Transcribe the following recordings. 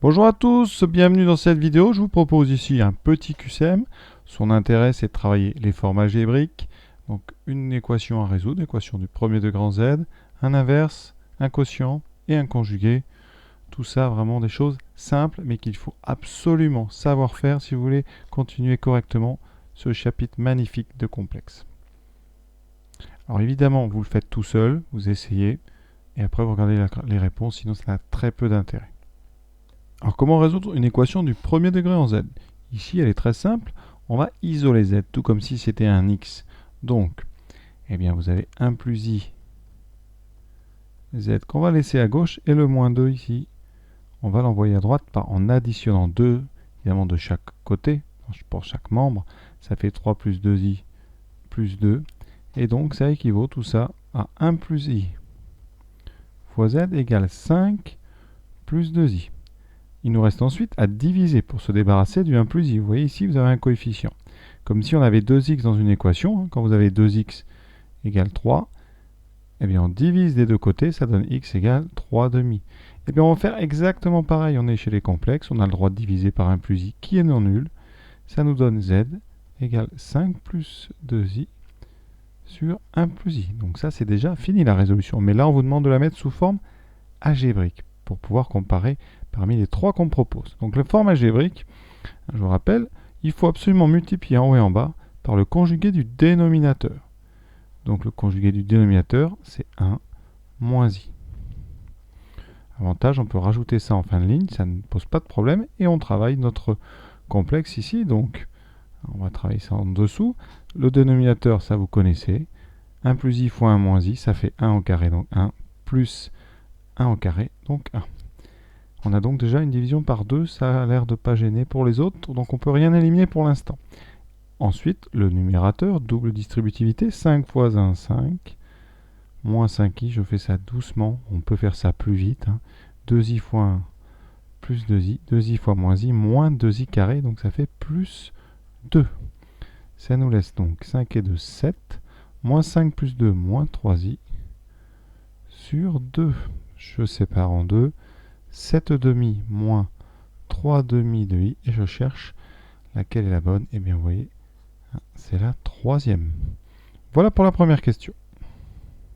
Bonjour à tous, bienvenue dans cette vidéo. Je vous propose ici un petit QCM. Son intérêt, c'est de travailler les formes algébriques. Donc une équation à résoudre, équation du premier degré en Z, un inverse, un quotient et un conjugué. Tout ça, vraiment des choses simples, mais qu'il faut absolument savoir faire si vous voulez continuer correctement ce chapitre magnifique de complexe. Alors évidemment, vous le faites tout seul, vous essayez, et après vous regardez les réponses, sinon ça n'a très peu d'intérêt. Alors comment résoudre une équation du premier degré en Z? Ici, elle est très simple. On va isoler Z, tout comme si c'était un X. Donc, eh bien, vous avez 1 plus I Z qu'on va laisser à gauche et le moins 2 ici. On va l'envoyer à droite en additionnant 2, évidemment de chaque côté, pour chaque membre. Ça fait 3 plus 2I plus 2. Et donc, ça équivaut tout ça à 1 plus I fois Z égale 5 plus 2I. Il nous reste ensuite à diviser pour se débarrasser du 1 plus i. Vous voyez ici, vous avez un coefficient. Comme si on avait 2x dans une équation. Quand vous avez 2x égale 3, eh bien on divise des deux côtés, ça donne x égale 3 demi. Eh bien on va faire exactement pareil. On est chez les complexes, on a le droit de diviser par 1 plus i qui est non nul. Ça nous donne z égale 5 plus 2i sur 1 plus i. Donc ça c'est déjà fini la résolution. Mais là on vous demande de la mettre sous forme algébrique pour pouvoir comparer parmi les trois qu'on propose. Donc la forme algébrique, je vous rappelle, il faut absolument multiplier en haut et en bas par le conjugué du dénominateur. Donc le conjugué du dénominateur, c'est 1 moins i. Avantage, on peut rajouter ça en fin de ligne, ça ne pose pas de problème, et on travaille notre complexe ici. Donc on va travailler ça en dessous. Le dénominateur, ça vous connaissez. 1 plus i fois 1 moins i, ça fait 1 au carré, donc 1 plus 1 au carré, donc 1. On a donc déjà une division par 2, ça a l'air de ne pas gêner pour les autres, donc on ne peut rien éliminer pour l'instant. Ensuite, le numérateur, double distributivité, 5 fois 1, 5, moins 5i, je fais ça doucement, on peut faire ça plus vite. 2i fois 1, plus 2i, 2i fois moins i, moins 2i carré, donc ça fait plus 2. Ça nous laisse donc 5 et 2, 7, moins 5 plus 2, moins 3i, sur 2. Je sépare en 2. 7 demi moins 3 demi de i, et je cherche laquelle est la bonne. Et bien vous voyez, c'est la troisième. Voilà pour la première question.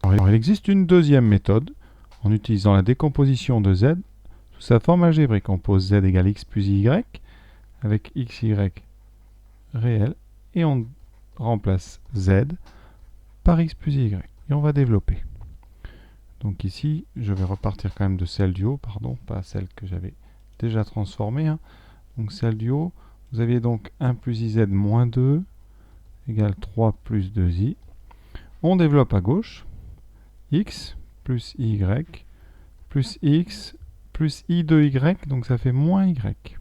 Alors, il existe une deuxième méthode, en utilisant la décomposition de z sous sa forme algébrique. On pose z égale x plus y, avec x, y réel, et on remplace z par x plus y. Et on va développer. Donc ici, je vais repartir quand même de celle du haut, pardon, pas celle que j'avais déjà transformée. Donc celle du haut, vous aviez donc 1 plus iz moins 2 égale 3 plus 2i. On développe à gauche, x plus y plus x plus i de y, donc ça fait moins y.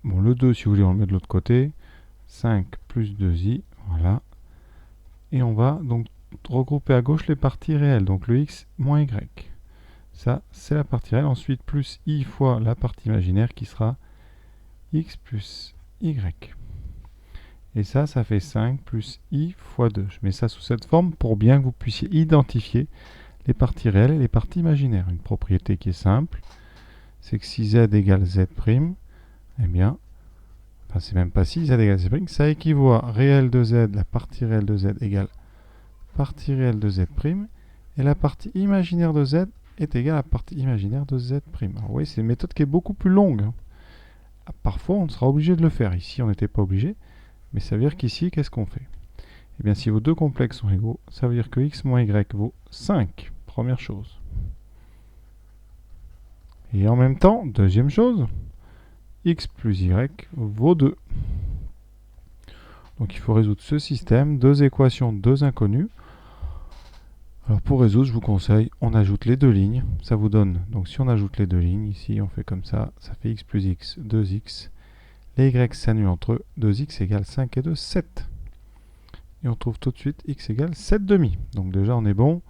Bon, le 2, si vous voulez, on le met de l'autre côté. 5 plus 2i, voilà. Et on va donc regrouper à gauche les parties réelles, donc le x moins y. Ça, c'est la partie réelle. Ensuite, plus i fois la partie imaginaire qui sera x plus y. Et ça fait 5 plus i fois 2. Je mets ça sous cette forme pour bien que vous puissiez identifier les parties réelles et les parties imaginaires. Une propriété qui est simple, c'est que si z égale z', eh bien, enfin c'est même pas si z égale z', ça équivaut à réel de z, la partie réelle de z égale partie réelle de z', et la partie imaginaire de z est égale à la partie imaginaire de z'. Alors vous voyez, c'est une méthode qui est beaucoup plus longue. Parfois, on sera obligé de le faire. Ici, on n'était pas obligé. Mais ça veut dire qu'ici, qu'est-ce qu'on fait? Eh bien, si vos deux complexes sont égaux, ça veut dire que x moins y vaut 5. Première chose. Et en même temps, deuxième chose, x plus y vaut 2. Donc il faut résoudre ce système, deux équations, deux inconnues. Alors pour résoudre, je vous conseille, on ajoute les deux lignes, ça vous donne, donc si on ajoute les deux lignes, ici on fait comme ça fait x plus x, 2x, les y s'annulent entre eux, 2x égale 5 et 2, 7. Et on trouve tout de suite x égale 7 demi. Donc déjà on est bon,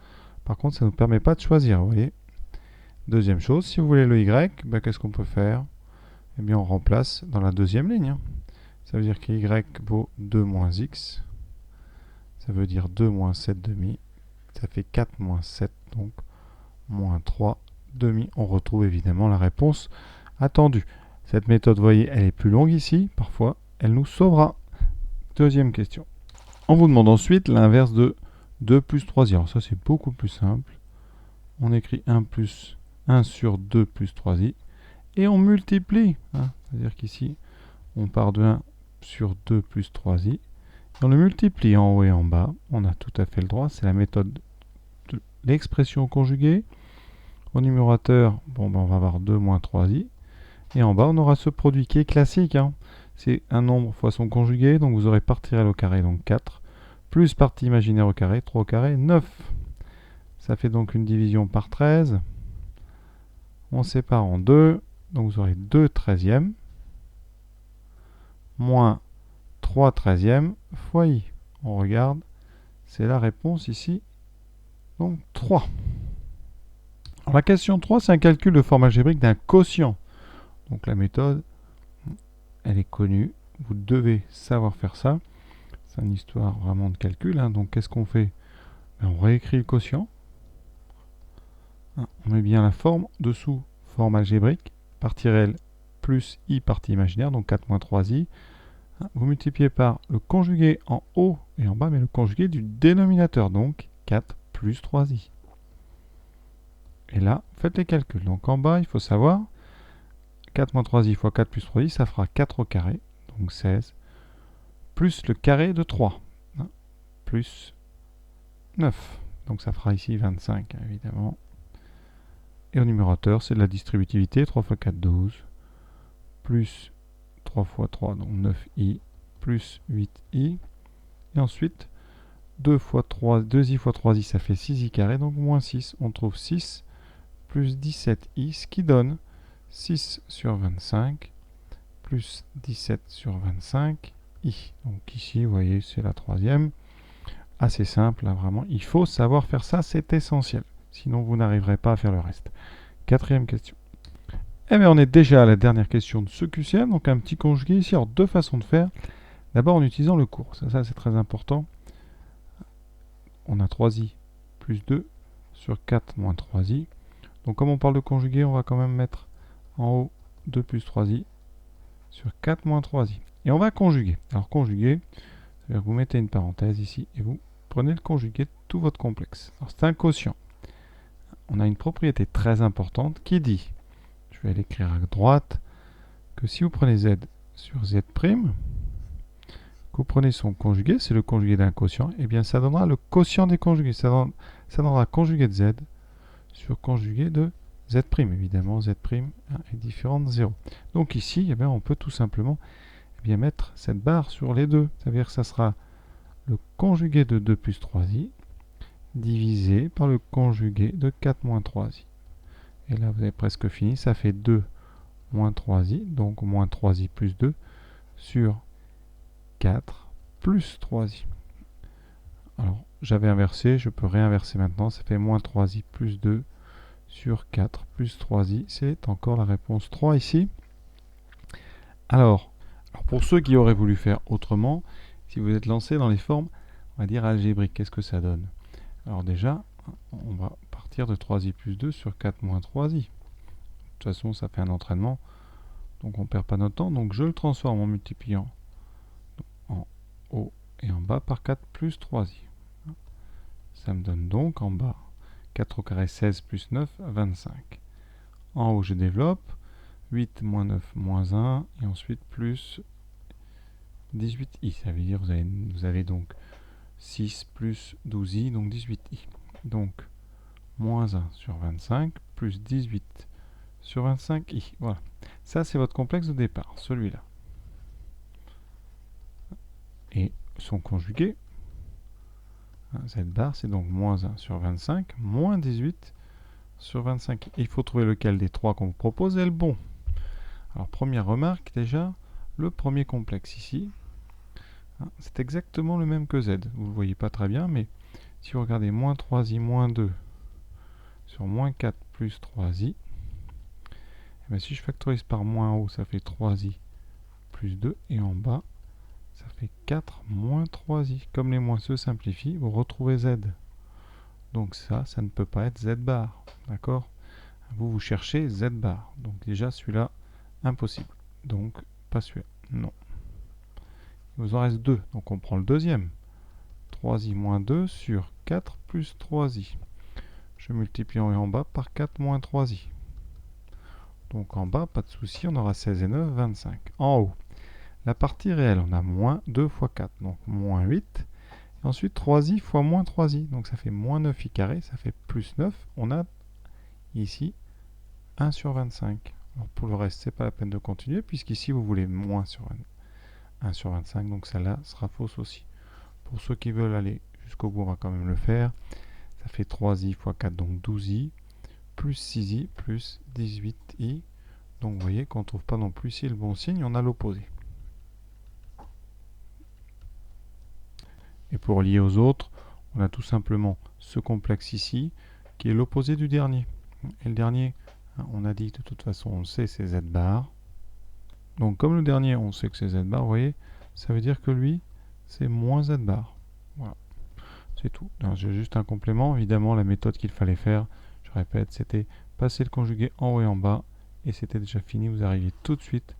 par contre ça ne nous permet pas de choisir, vous voyez. Deuxième chose, si vous voulez le y, ben, qu'est-ce qu'on peut faire? Eh bien on remplace dans la deuxième ligne. Ça veut dire que y vaut 2 moins x, ça veut dire 2 moins 7 demi. Ça fait 4 moins 7, donc moins 3 demi. On retrouve évidemment la réponse attendue. Cette méthode, vous voyez, elle est plus longue ici. Parfois, elle nous sauvera. Deuxième question. On vous demande ensuite l'inverse de 2 plus 3i. Alors ça, c'est beaucoup plus simple. On écrit 1 sur 2 plus 3i. Et on multiplie. C'est-à-dire qu'ici, on part de 1 sur 2 plus 3i. Et on le multiplie en haut et en bas. On a tout à fait le droit. C'est la méthode de l'expression conjuguée. Au numérateur, on va avoir 2 moins 3i. Et en bas, on aura ce produit qui est classique. C'est un nombre fois son conjugué. Donc vous aurez partie réelle au carré, donc 4. Plus partie imaginaire au carré, 3 au carré, 9. Ça fait donc une division par 13. On sépare en 2. Donc vous aurez 2 treizièmes moins 3 treizièmes fois i. On regarde, c'est la réponse ici. Donc 3. Alors, la question 3, c'est un calcul de forme algébrique d'un quotient. Donc la méthode, elle est connue. Vous devez savoir faire ça. C'est une histoire vraiment de calcul. Donc qu'est-ce qu'on fait? On réécrit le quotient. On met bien la forme dessous, forme algébrique, partie réelle plus i partie imaginaire, donc 4 moins 3i. Vous multipliez par le conjugué en haut et en bas, mais le conjugué du dénominateur, donc 4 plus 3i. Et là, faites les calculs. Donc en bas, il faut savoir, 4 moins 3i fois 4 plus 3i, ça fera 4 au carré, donc 16, plus le carré de 3, plus 9. Donc ça fera ici 25, évidemment. Et au numérateur, c'est de la distributivité, 3 fois 4, 12, plus 3 fois 3, donc 9i, plus 8i. Et ensuite, 2i fois 3i, ça fait 6i carré, donc moins 6. On trouve 6 plus 17i, ce qui donne 6 sur 25, plus 17 sur 25i. Donc ici, vous voyez, c'est la troisième. Assez simple, là, vraiment. Il faut savoir faire ça, c'est essentiel. Sinon, vous n'arriverez pas à faire le reste. Quatrième question. Eh bien, on est déjà à la dernière question de ce QCM. Donc, un petit conjugué ici. Alors, deux façons de faire. D'abord, en utilisant le cours. Ça c'est très important. On a 3i plus 2 sur 4 moins 3i. Donc, comme on parle de conjugué, on va quand même mettre en haut 2 plus 3i sur 4 moins 3i. Et on va conjuguer. Alors, conjuguer, c'est-à-dire que vous mettez une parenthèse ici et vous prenez le conjugué de tout votre complexe. Alors, c'est un quotient. On a une propriété très importante qui dit, je vais l'écrire à droite, que si vous prenez z sur z', que vous prenez son conjugué, c'est le conjugué d'un quotient, et bien ça donnera le quotient des conjugués. Ça donnera conjugué de z sur conjugué de z'. Évidemment, z' est différent de 0. Donc ici, eh bien, on peut tout simplement mettre cette barre sur les deux. Ça veut dire que ça sera le conjugué de 2 plus 3i divisé par le conjugué de 4 moins 3i. Et là, vous avez presque fini. Ça fait 2 moins 3i, donc moins 3i plus 2 sur 4 plus 3i. Alors, j'avais inversé, je peux réinverser maintenant. Ça fait moins 3i plus 2 sur 4 plus 3i. C'est encore la réponse 3 ici. Alors, pour ceux qui auraient voulu faire autrement, si vous êtes lancé dans les formes, on va dire algébriques, qu'est-ce que ça donne? Alors déjà, on va partir de 3i plus 2 sur 4 moins 3i. De toute façon, ça fait un entraînement, donc on ne perd pas notre temps. Donc je le transforme en multipliant en haut et en bas par 4 plus 3i. Ça me donne donc en bas 4 au carré 16 plus 9, 25. En haut, je développe 8 moins 9 moins 1, et ensuite plus 18i. Ça veut dire que vous avez donc 6 plus 12i, donc 18i. Donc, moins 1 sur 25, plus 18 sur 25i. Voilà. Ça, c'est votre complexe de départ, celui-là. Et son conjugué, cette barre, c'est donc moins 1 sur 25, moins 18 sur 25. Et il faut trouver lequel des trois qu'on vous propose est le bon. Alors, première remarque, déjà, le premier complexe ici, c'est exactement le même que z. Vous ne le voyez pas très bien, mais si vous regardez moins 3i moins 2 sur moins 4 plus 3i, et bien si je factorise par moins haut, ça fait 3i plus 2, et en bas, ça fait 4 moins 3i. Comme les moins se simplifient, vous retrouvez z. Donc ça ne peut pas être z bar. D'accord? Vous cherchez Z bar. Donc déjà, celui-là, impossible. Donc, pas celui-là. Non. Il vous en reste 2. Donc on prend le deuxième. 3i moins 2 sur 4 plus 3i. Je multiplie en haut et en bas par 4 moins 3i. Donc en bas, pas de souci, on aura 16 et 9, 25. En haut, la partie réelle, on a moins 2 fois 4, donc moins 8. Et ensuite 3i fois moins 3i, donc ça fait moins 9i carré, ça fait plus 9. On a ici 1 sur 25. Alors pour le reste, c'est pas la peine de continuer, puisqu'ici vous voulez moins sur 1 sur 25, donc celle-là sera fausse aussi. Pour ceux qui veulent aller jusqu'au bout, on va quand même le faire. Ça fait 3i fois 4, donc 12i, plus 6i, plus 18i. Donc vous voyez qu'on ne trouve pas non plus ici le bon signe, on a l'opposé. Et pour lier aux autres, on a tout simplement ce complexe ici, qui est l'opposé du dernier. Et le dernier, on a dit de toute façon, on le sait, c'est z bar. Donc comme le dernier, on sait que c'est z bar, vous voyez, ça veut dire que lui, c'est moins z bar. Voilà, c'est tout. J'ai juste un complément. Évidemment, la méthode qu'il fallait faire, je répète, c'était passer le conjugué en haut et en bas, et c'était déjà fini. Vous arrivez tout de suite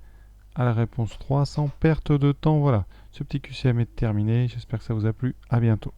à la réponse 3 sans perte de temps. Voilà, ce petit QCM est terminé. J'espère que ça vous a plu. À bientôt.